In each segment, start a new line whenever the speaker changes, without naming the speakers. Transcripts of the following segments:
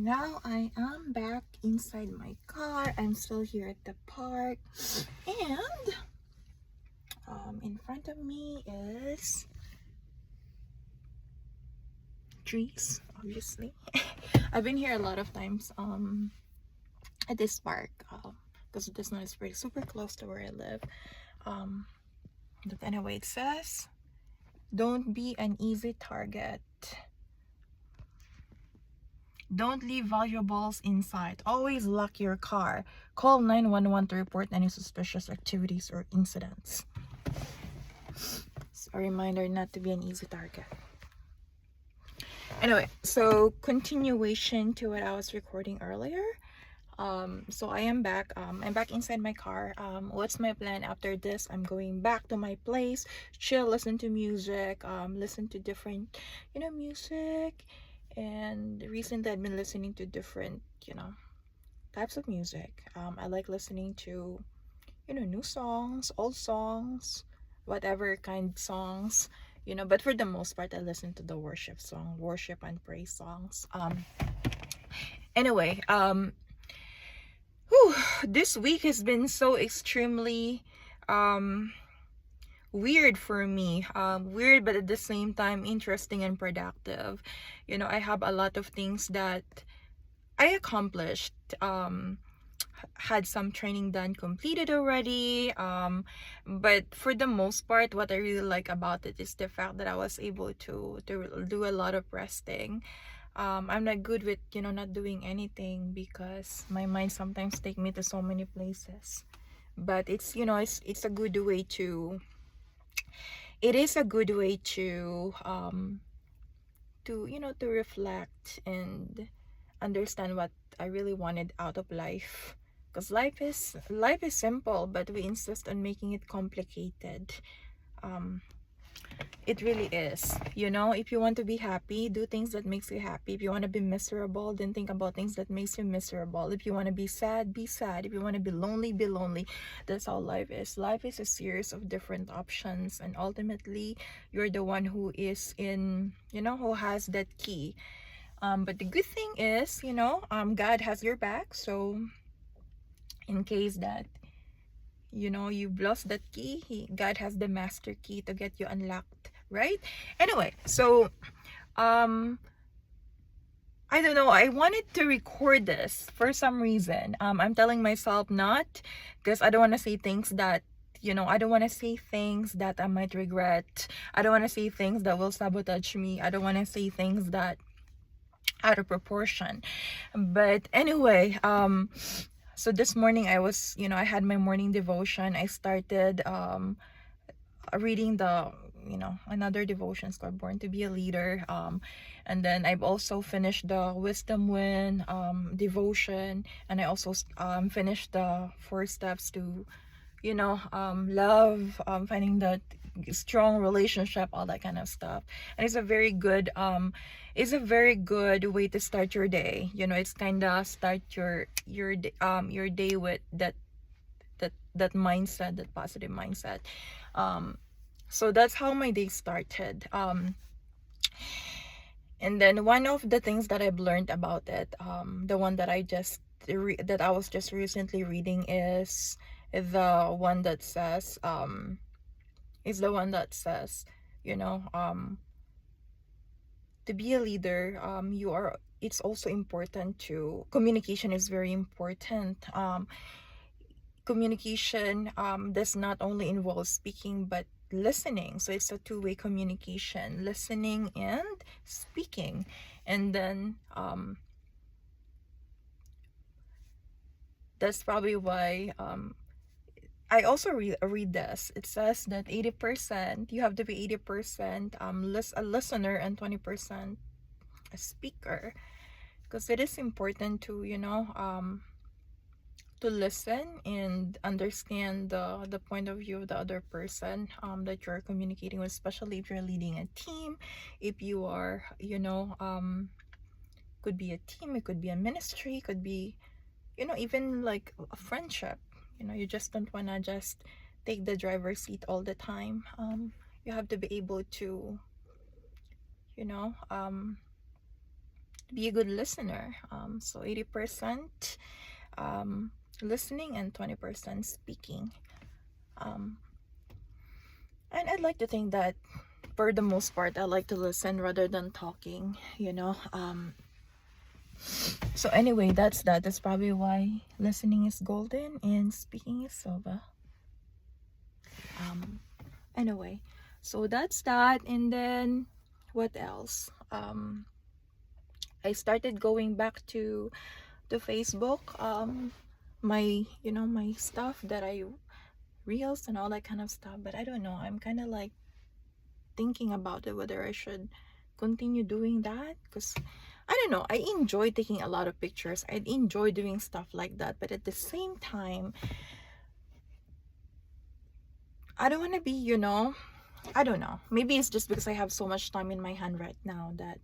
now I am back inside my car. I'm still here at the park, and in front of me is trees, obviously. I've been here a lot of times at this park because this one is pretty super close to where I live. But anyway, it says, don't be an easy target. Don't leave valuables inside. Always lock your car. Call 911 to report any suspicious activities or incidents. It's a reminder not to be an easy target. Anyway, so continuation to what I was recording earlier. So I am back. I'm back inside my car. What's my plan after this? I'm going back to my place, chill, listen to music, listen to different, music. And recently I've been listening to different, types of music. I like listening to, new songs, old songs, whatever kind songs, but for the most part I listen to the worship and praise songs. Anyway, this week has been so extremely weird for me. Weird, but at the same time interesting and productive. I have a lot of things that I accomplished. Had some training done, completed already, but for the most part what I really like about it is the fact that I was able to do a lot of resting. I'm not good with not doing anything because my mind sometimes take me to so many places, but it's it's a good way to to reflect and understand what I really wanted out of life, because life is simple, but we insist on making it complicated. It really is. If you want to be happy, do things that makes you happy. If you want to be miserable, then think about things that makes you miserable. If you want to be sad, be sad. If you want to be lonely, be lonely. That's how life is. Life is a series of different options, and ultimately you're the one who is in, who has that key. But the good thing is, God has your back. So in case that you've lost that key, God has the master key to get you unlocked, right? Anyway, so I don't know, I wanted to record this for some reason. I'm telling myself not, because I don't want to say things that I don't want to say things that I might regret. I don't want to say things that will sabotage me. I don't want to say things that out of proportion. But anyway, so this morning I was, I had my morning devotion. I started reading the, another devotion called Born to Be a Leader. And then I've also finished the Wisdom Win devotion, and I also finished the 4 steps to, love, finding that strong relationship, all that kind of stuff. And it's a very good way to start your day. It's kind of start your day with that mindset, that positive mindset. So that's how my day started. And then one of the things that I've learned about it, the one that I was just recently reading, is the one that says to be a leader, it's also important to communication is very important. Communication does not only involve speaking but listening. So it's a two-way communication, listening and speaking. And then that's probably why I also read this. It says that 80%, you have to be 80% a listener and 20% a speaker, because it is important to to listen and understand the point of view of the other person that you're communicating with, especially if you're leading a team. If you are, could be a team, it could be a ministry, it could be, even like a friendship. You just don't want to just take the driver's seat all the time. You have to be able to be a good listener. So 80% listening and 20% speaking. And I'd like to think that for the most part, I like to listen rather than talking, So anyway, that's that. That's probably why listening is golden and speaking is silver. Anyway, so that's that. And then what else? I started going back to Facebook. My my stuff that I reels and all that kind of stuff. But I don't know. I'm kind of like thinking about it whether I should continue doing that, because I don't know, I enjoy taking a lot of pictures, I enjoy doing stuff like that, but at the same time I don't want to be, I don't know, maybe it's just because I have so much time in my hand right now that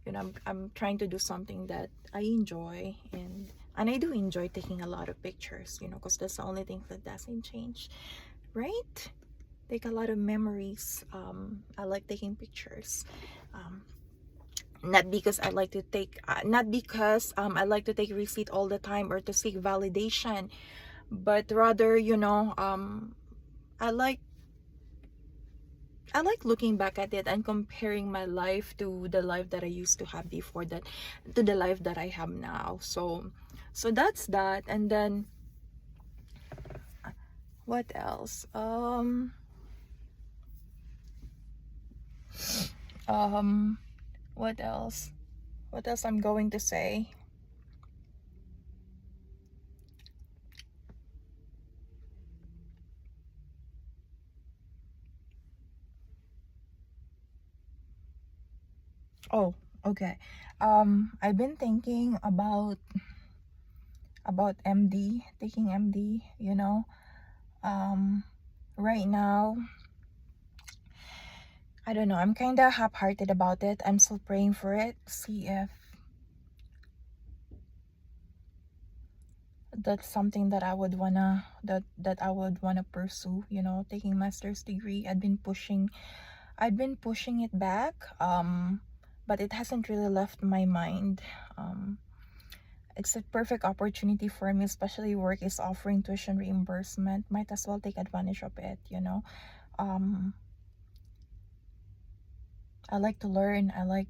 I'm trying to do something that I enjoy, and I do enjoy taking a lot of pictures, because that's the only thing that doesn't change, right? Take a lot of memories. I like taking pictures. Not because I like to take, not because I like to take receipt all the time or to seek validation, but rather, I like looking back at it and comparing my life to the life that I used to have before that, to the life that I have now. So that's that. And then what else? What else? What else I'm going to say? Oh, okay. I've been thinking about MD, taking MD, right now. I don't know, I'm kind of half-hearted about it. I'm still praying for it. See if that's something that I would wanna pursue, taking master's degree. I've been pushing it back, but it hasn't really left my mind. It's a perfect opportunity for me, especially work is offering tuition reimbursement. Might as well take advantage of it, I like to learn. I like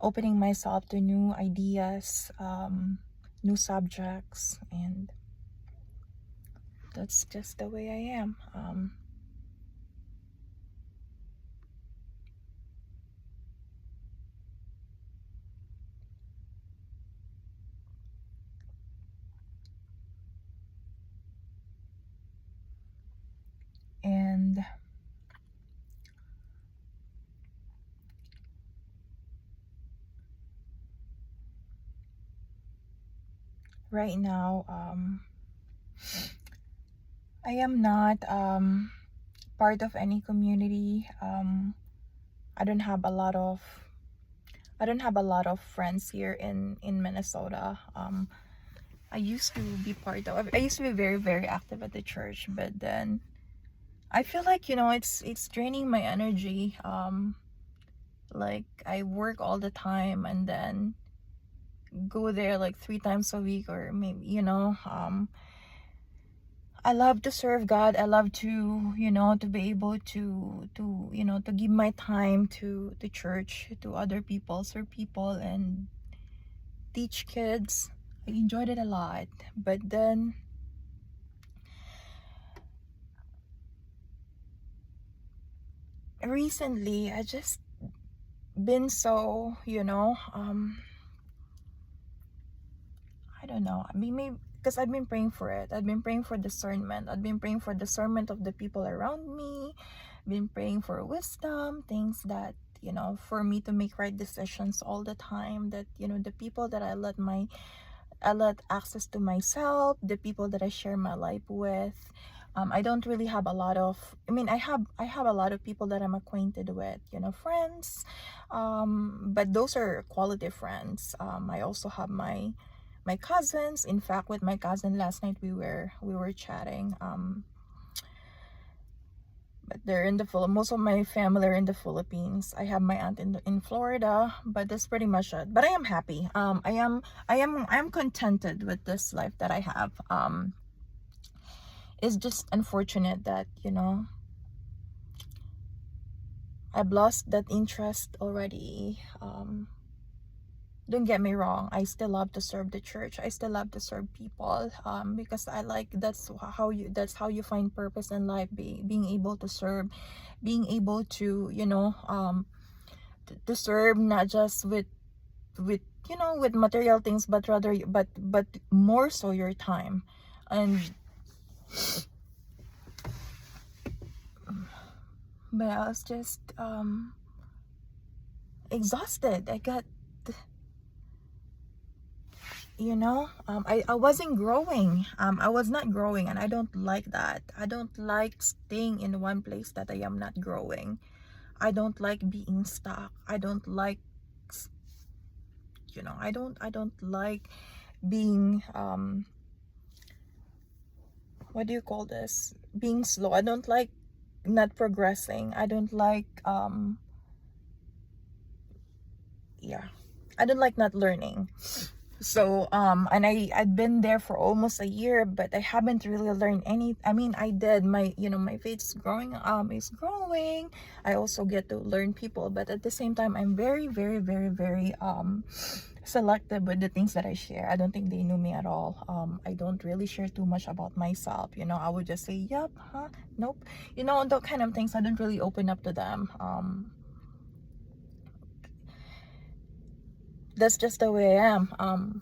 opening myself to new ideas, new subjects, and that's just the way I am. And right now, I am not part of any community. I don't have a lot of friends here in Minnesota. I used to be very, very active at the church, but then I feel like, it's draining my energy. Like I work all the time and then go there like 3 times a week, or maybe, I love to serve God. I love to, to be able to give my time to the church, to other people, serve people, and teach kids. I enjoyed it a lot. But then recently, I just been so, I don't know. I mean, maybe because I've been praying for it. I've been praying for discernment. I've been praying for discernment of the people around me. Been praying for wisdom, things that, for me to make right decisions all the time. That, the people that I let access to myself, the people that I share my life with. I don't really have a lot of, I have a lot of people that I'm acquainted with, friends. But those are quality friends. I also have my cousins. In fact, with my cousin last night we were chatting. but they're in the most of my family are in the Philippines. I have my aunt in Florida, but that's pretty much it. But I am happy. I am contented with this life that I have. It's just unfortunate that, you know, I've lost that interest already. Don't get me wrong, I still love to serve the church. I still love to serve people, because I like, that's how you find purpose in life, being able to serve, being able to, you know, to serve not just with you know, with material things, but rather, but more so your time. And but I was just exhausted. I got, you know, I wasn't growing. I was not growing, and I don't like that. I don't like staying in one place that I am not growing. I don't like being stuck. I don't like, you know, I don't like being what do you call this, being slow. I don't like not progressing. I don't like yeah, I don't like not learning. So and I'd been there for almost a year, but I haven't really learned any. I mean, I did, my, you know, my faith is growing. I also get to learn people, but at the same time, I'm very, very, very, very selective with the things that I share. I don't think they know me at all. I don't really share too much about myself, you know. I would just say yep, huh, nope, you know, that kind of things. I don't really open up to them. That's just the way I am.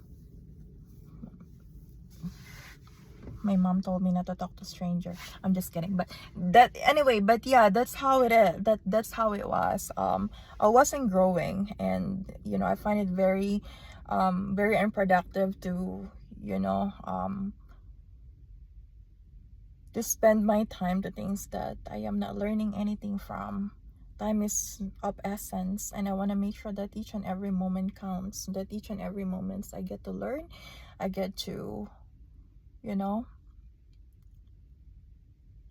My mom told me not to talk to strangers. I'm just kidding, but that anyway. But yeah, that's how it is. That's how it was. I wasn't growing, and you know, I find it very, very unproductive to, you know, to spend my time to things that I am not learning anything from. Time is of essence, and I want to make sure that each and every moment counts. That each and every moment I get to learn, I get to, you know,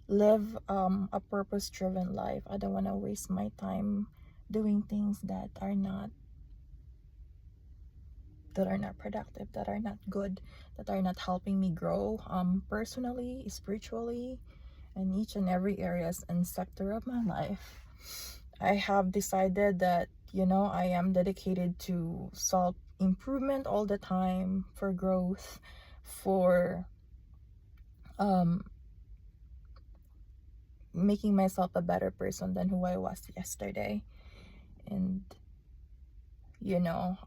live a purpose-driven life. I don't want to waste my time doing things that are not productive, that are not good, that are not helping me grow personally, spiritually, and each and every areas and sector of my life. I have decided that, you know, I am dedicated to self improvement all the time, for growth, for making myself a better person than who I was yesterday. And you know,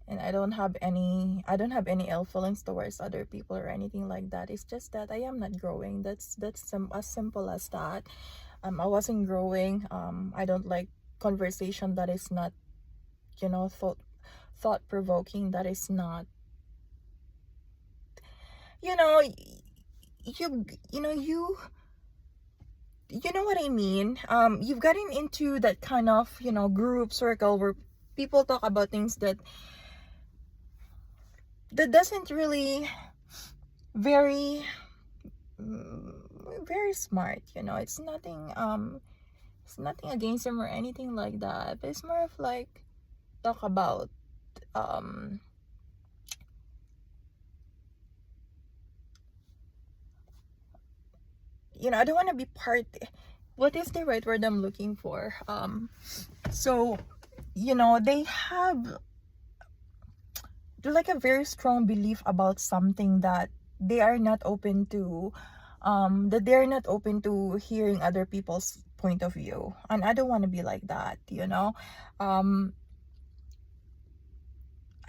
and I don't have any ill feelings towards other people or anything like that. It's just that I am not growing. That's as simple as that. I wasn't growing. I don't like conversation that is not, you know, thought provoking, that is not, you know, you know, you know what I mean. You've gotten into that kind of, you know, group circle where people talk about things that doesn't really very very smart, you know. It's nothing against them or anything like that, but it's more of like talk about you know, I don't want to be part, what is the right word I'm looking for, so you know, they're like a very strong belief about something that they are not open to, that they're not open to hearing other people's point of view. And I don't want to be like that, you know. I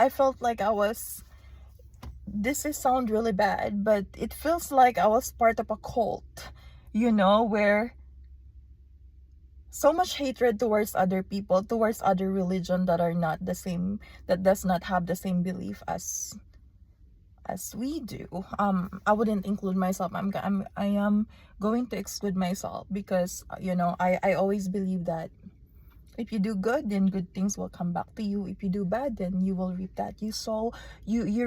felt like this is sound really bad, but it feels like I was part of a cult, you know, where so much hatred towards other people, towards other religion that are not the same, that does not have the same belief as we do. I wouldn't include myself. I am going to exclude myself, because you know, I always believe that if you do good, then good things will come back to you. If you do bad, then you will reap that. You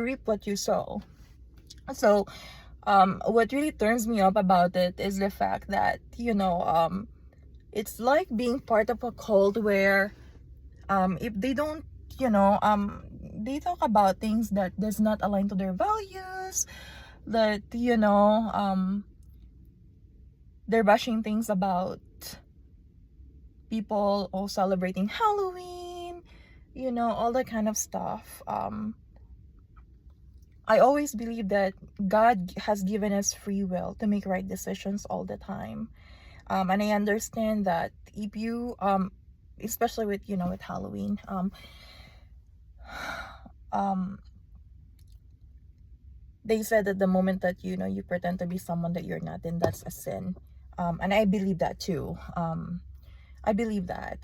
reap what you sow. So what really turns me up about it is the fact that, it's like being part of a cult where, if they don't, they talk about things that does not align to their values, that, they're bashing things about people all celebrating Halloween, all that kind of stuff. I always believe that God has given us free will to make right decisions all the time. And I understand that if you, especially with, with Halloween, um, they said that the moment that, you pretend to be someone that you're not, then that's a sin. And I believe that too. I believe that.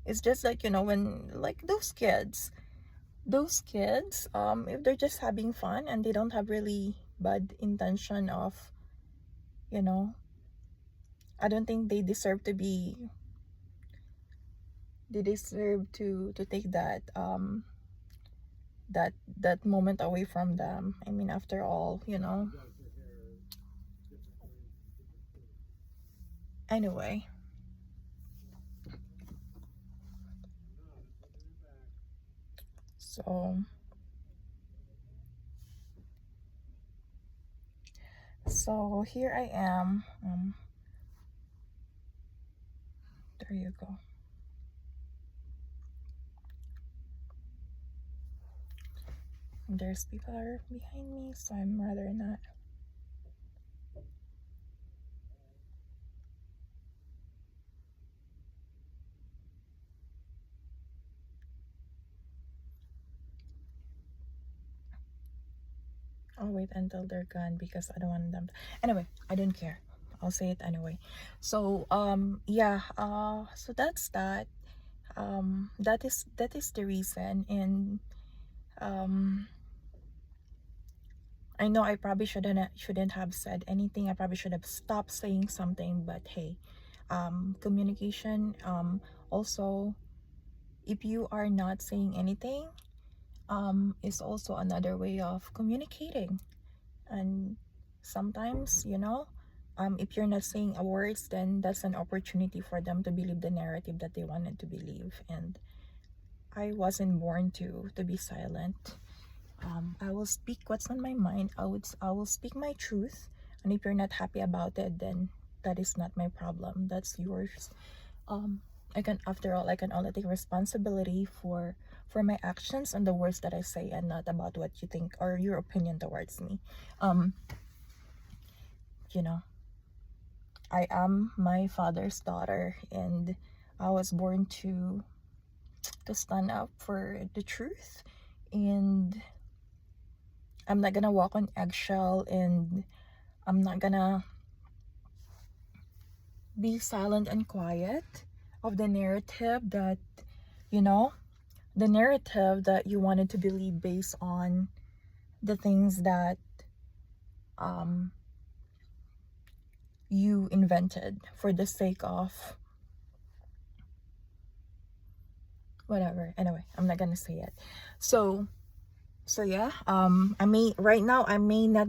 It's just like, when, like, those kids, if they're just having fun and they don't have really bad intention of, you know I don't think they deserve to take that moment away from them. I mean, after all, anyway. So here I am. There you go. There's people are behind me, so I'm rather not. I'll wait until they're gone because I don't want them to... Anyway, I don't care. I'll say it anyway. So yeah, so that's that. That is the reason. And I know I probably shouldn't have said anything. I probably should have stopped saying something, but hey, communication, also, if you are not saying anything, is also another way of communicating. And sometimes, if you're not saying a words, then that's an opportunity for them to believe the narrative that they wanted to believe. And I wasn't born to be silent. I will speak what's on my mind. I will speak my truth. And if you're not happy about it, then that is not my problem. That's yours. After all, I can only take responsibility for my actions and the words that I say, and not about what you think or your opinion towards me. You know, I am my father's daughter, and I was born to stand up for the truth. And I'm not gonna walk on eggshell, and I'm not gonna be silent and quiet of the narrative that, the narrative that you wanted to believe based on the things that you invented for the sake of whatever. Anyway, I'm not gonna say it. So yeah, right now I may not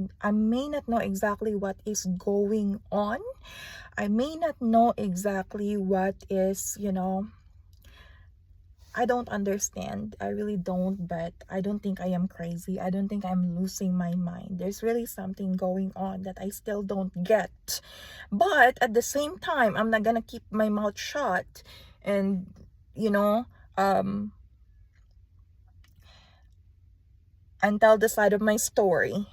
know exactly what is going on. I may not know exactly what is, I don't understand. I really don't, but I don't think I am crazy. I don't think I'm losing my mind. There's really something going on that I still don't get. But at the same time, I'm not gonna keep my mouth shut and, and tell the side of my story.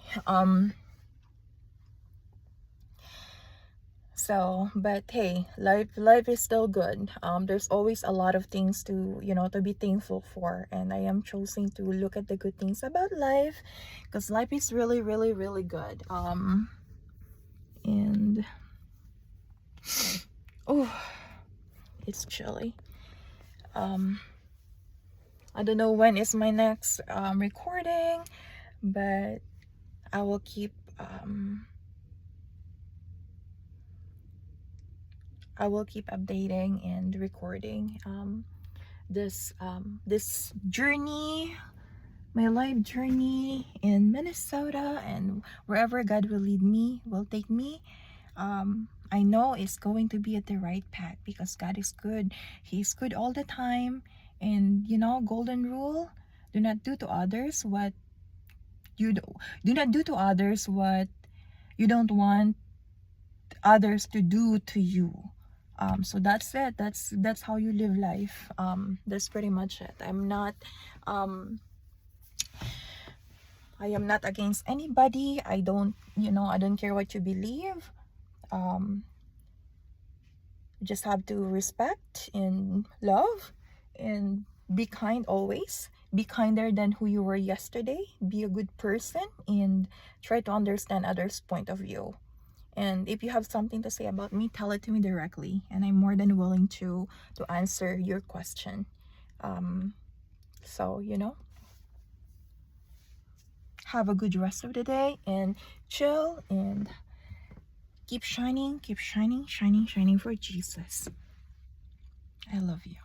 But hey, life is still good. There's always a lot of things to be thankful for, and I am choosing to look at the good things about life, because life is really, really, really good. And oh, it's chilly. I don't know when is my next recording, but I will keep updating and recording this journey my life journey in Minnesota, and wherever God will lead me, will take me. I know it's going to be at the right path because God is good. He's good all the time. And you know, golden rule: do not do to others what you do not do to others what you don't want others to do to you. So that's it. That's how you live life. That's pretty much it. Um I am not against anybody. I don't, I don't care what you believe. um you just have to respect and love and be kind always. Be kinder than who you were yesterday. Be a good person and try to understand others' point of view. And if you have something to say about me, tell it to me directly, and I'm more than willing to answer your question. So have a good rest of the day and chill and keep shining, shining for Jesus. I love you.